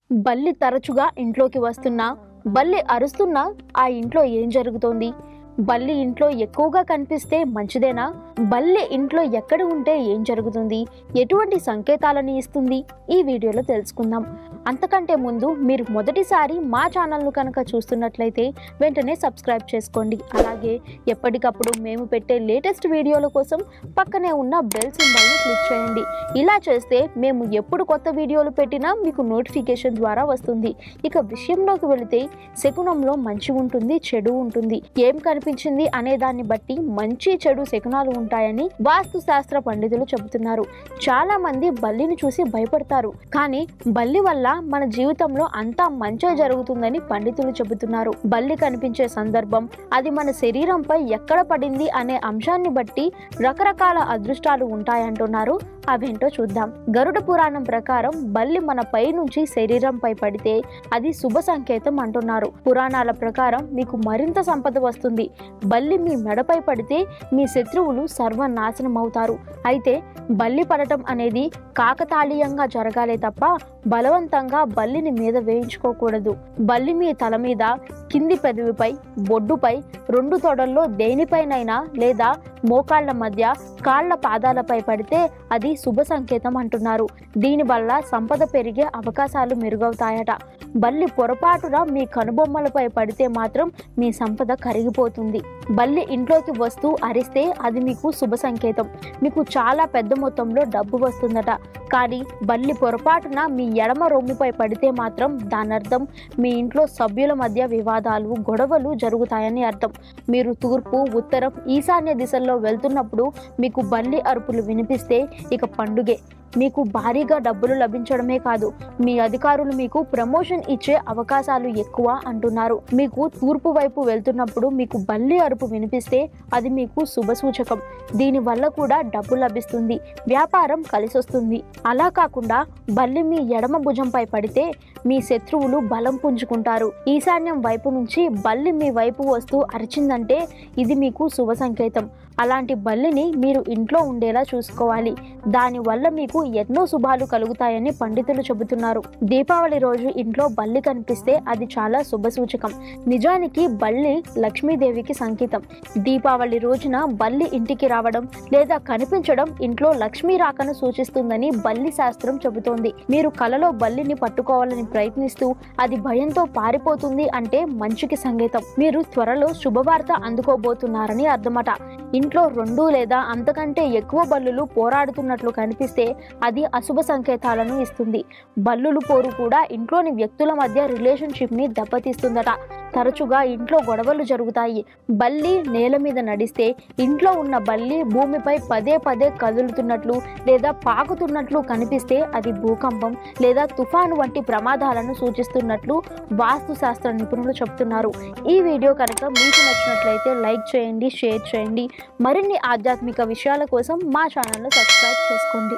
బల్లి తరచుగా ఇంట్లోకి వస్తున్నా, బల్లి అరుస్తున్నా ఆ ఇంట్లో ఏం జరుగుతోంది? బల్లి ఇంట్లో ఎక్కువగా కనిపిస్తే మంచిదేనా? బల్లి ఇంట్లో ఎక్కడ ఉంటే ఏం జరుగుతుంది? ఎటువంటి సంకేతాలను ఇస్తుంది? ఈ వీడియోలో తెలుసుకుందాం. అంతకంటే ముందు మీరు మొదటిసారి మా ఛానల్ను కనుక చూస్తున్నట్లయితే వెంటనే సబ్స్క్రైబ్ చేసుకోండి. అలాగే ఎప్పటికప్పుడు మేము పెట్టే లేటెస్ట్ వీడియోల కోసం పక్కనే ఉన్న బెల్ సింబల్ని క్లిక్ చేయండి. ఇలా చేస్తే మేము ఎప్పుడు కొత్త వీడియోలు పెట్టినా మీకు నోటిఫికేషన్ ద్వారా వస్తుంది. ఇక విషయంలోకి వెళితే శకునంలో మంచి ఉంటుంది, చెడు ఉంటుంది. ఏం కనిపించింది అనే దాన్ని బట్టి మంచి చెడు శకునాలు ఉంటాయని వాస్తు శాస్త్ర పండితులు చెబుతున్నారు. చాలా మంది బల్లిని చూసి భయపడతారు, కానీ బల్లి వల్ల మన జీవితంలో అంతా మంచి జరుగుతుందని పండితులు చెబుతున్నారు. బల్లి కనిపించే సందర్భం, అది మన శరీరంపై ఎక్కడ పడింది అనే అంశాన్ని బట్టి రకరకాల అదృష్టాలు ఉంటాయంటున్నారు. అవేంటో చూద్దాం. గరుడ పురాణం ప్రకారం బల్లి మన పై నుంచి శరీరంపై పడితే అది శుభ సంకేతం అంటున్నారు. పురాణాల ప్రకారం మీకు మరింత సంపద వస్తుంది. బల్లి మీ మెడపై పడితే మీ శత్రువులు సర్వనాశనం అవుతారు. అయితే బల్లి పడటం అనేది కాకతాళీయంగా జరగాలే తప్ప బలవంతంగా బల్లిని మీద వేయించుకోకూడదు. బల్లి మీ తల మీద, కింది పెదవిపై, బొడ్డుపై, 2 తొడల్లో దేనిపైనైనా లేదా మోకాళ్ల మధ్య, కాళ్ల పాదాలపై పడితే అది శుభ సంకేతం అంటున్నారు. దీనివల్ల సంపద పెరిగే అవకాశాలు మెరుగవుతాయట. బల్లి పొరపాటున మీ కనుబొమ్మలపై పడితే మాత్రం మీ సంపద కరిగిపోతుంది. బల్లి ఇంట్లోకి వస్తూ అరిస్తే అది మీకు శుభ సంకేతం. మీకు చాలా పెద్ద మొత్తంలో డబ్బు వస్తుందట. కానీ బల్లి పొరపాటున మీ ఎడమ రొమ్ముపై పడితే మాత్రం దాని అర్థం మీ ఇంట్లో సభ్యుల మధ్య వివాదాలు, గొడవలు జరుగుతాయని అర్థం. మీరు తూర్పు, ఉత్తరం, ఈశాన్య దిశల్లో వెళ్తున్నప్పుడు మీకు బల్లి అరుపులు వినిపిస్తే ఇక పండుగే. మీకు భారీగా డబ్బులు లభించడమే కాదు, మీ అధికారులు మీకు ప్రమోషన్ ఇచ్చే అవకాశాలు ఎక్కువ అంటున్నారు. మీకు తూర్పు వైపు వెళ్తున్నప్పుడు మీకు బల్లి అరుపు వినిపిస్తే అది మీకు శుభ సూచకం. దీనివల్ల కూడా డబ్బు లభిస్తుంది, వ్యాపారం కలిసొస్తుంది. అలా కాకుండా బల్లి మీ ఎడమ భుజంపై పడితే మీ శత్రువులు బలం పుంజుకుంటారు. ఈశాన్యం వైపు నుంచి బల్లి మీ వైపు వస్తూ అరిచిందంటే ఇది మీకు శుభ సంకేతం. అలాంటి బల్లిని మీరు ఇంట్లో ఉండేలా చూసుకోవాలి. దానివల్ల మీకు ఎన్నో శుభాలు కలుగుతాయని పండితులు చెబుతున్నారు. దీపావళి రోజు ఇంట్లో బల్లి కనిపిస్తే అది చాలా శుభ సూచకం. నిజానికి బల్లి లక్ష్మీదేవికి సంకేతం. దీపావళి రోజున బల్లి ఇంటికి రావడం లేదా కనిపించడం ఇంట్లో లక్ష్మీ రాకను సూచిస్తుందని బల్లి శాస్త్రం చెబుతోంది. మీరు కలలో బల్లిని పట్టుకోవాలని ప్రయత్నిస్తూ అది భయంతో పారిపోతుంది అంటే మంచికి సంకేతం. మీరు త్వరలో శుభవార్త అందుకోబోతున్నారని అర్థమట. ఇంట్లో 2 లేదా అంతకంటే ఎక్కువ బల్లులు పోరాడుతున్నట్లు కనిపిస్తే అది అశుభ సంకేతాలను ఇస్తుంది. బల్లులు పోరు కూడా ఇంట్లోని వ్యక్తుల మధ్య రిలేషన్షిప్ని దెబ్బతీస్తుందట. తరచుగా ఇంట్లో గొడవలు జరుగుతాయి. బల్లి నేల మీద నడిస్తే ఇంట్లో ఉన్న బల్లి భూమిపై పదే పదే కదులుతున్నట్లు లేదా పాకుతున్నట్లు కనిపిస్తే అది భూకంపం లేదా తుఫాను వంటి ప్రమాదాలను సూచిస్తున్నట్లు వాస్తు శాస్త్ర నిపుణులు చెబుతున్నారు. ఈ వీడియో కనుక మీకు నచ్చినట్లయితే లైక్ చేయండి, షేర్ చేయండి. మరిన్ని ఆధ్యాత్మిక విషయాల కోసం మా ఛానల్ను సబ్స్క్రైబ్ చేసుకోండి.